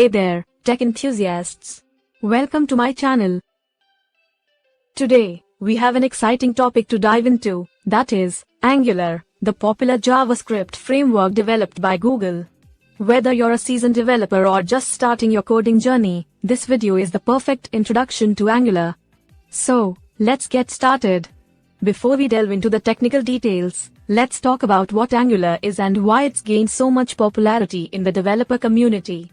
Hey there, tech enthusiasts. Welcome to my channel. Today, we have an exciting topic to dive into, that is, Angular, the popular JavaScript framework developed by Google. Whether you're a seasoned developer or just starting your coding journey, this video is the perfect introduction to Angular. So, let's get started. Before we delve into the technical details, let's talk about what Angular is and why it's gained so much popularity in the developer community.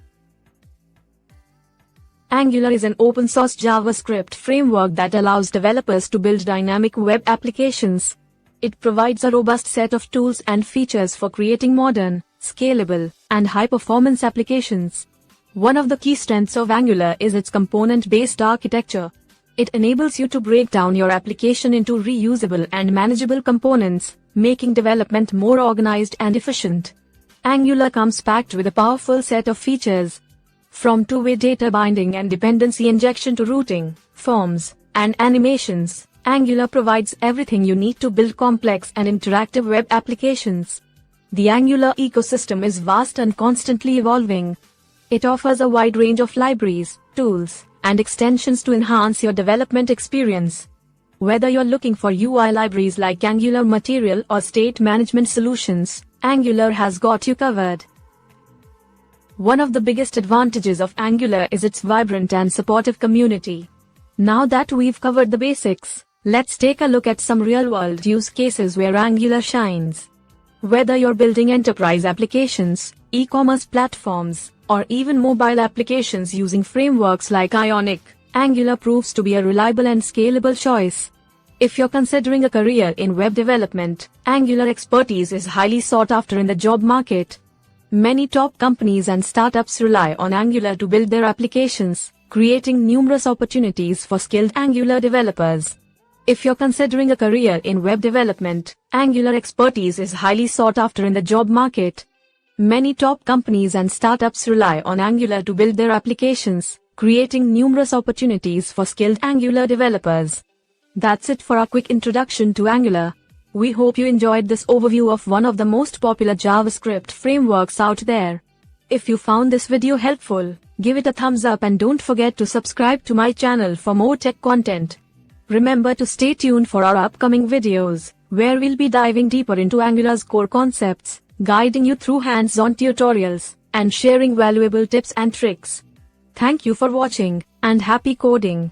Angular is an open-source JavaScript framework that allows developers to build dynamic web applications. It provides a robust set of tools and features for creating modern, scalable, and high-performance applications. One of the key strengths of Angular is its component-based architecture. It enables you to break down your application into reusable and manageable components, making development more organized and efficient. Angular comes packed with a powerful set of features. From two-way data binding and dependency injection to routing, forms, and animations, Angular provides everything you need to build complex and interactive web applications. The Angular ecosystem is vast and constantly evolving. It offers a wide range of libraries, tools, and extensions to enhance your development experience. Whether you're looking for UI libraries like Angular Material or state management solutions, Angular has got you covered. One of the biggest advantages of Angular is its vibrant and supportive community. Now that we've covered the basics, let's take a look at some real-world use cases where Angular shines. Whether you're building enterprise applications, e-commerce platforms, or even mobile applications using frameworks like Ionic, Angular proves to be a reliable and scalable choice. If you're considering a career in web development, Angular expertise is highly sought after in the job market. Many top companies and startups rely on Angular to build their applications, creating numerous opportunities for skilled Angular developers. If you're considering a career in web development, Angular expertise is highly sought after in the job market. Many top companies and startups rely on Angular to build their applications, creating numerous opportunities for skilled Angular developers. That's it for our quick introduction to Angular. We hope you enjoyed this overview of one of the most popular JavaScript frameworks out there. If you found this video helpful, give it a thumbs up and don't forget to subscribe to my channel for more tech content. Remember to stay tuned for our upcoming videos, where we'll be diving deeper into Angular's core concepts, guiding you through hands-on tutorials, and sharing valuable tips and tricks. Thank you for watching, and happy coding!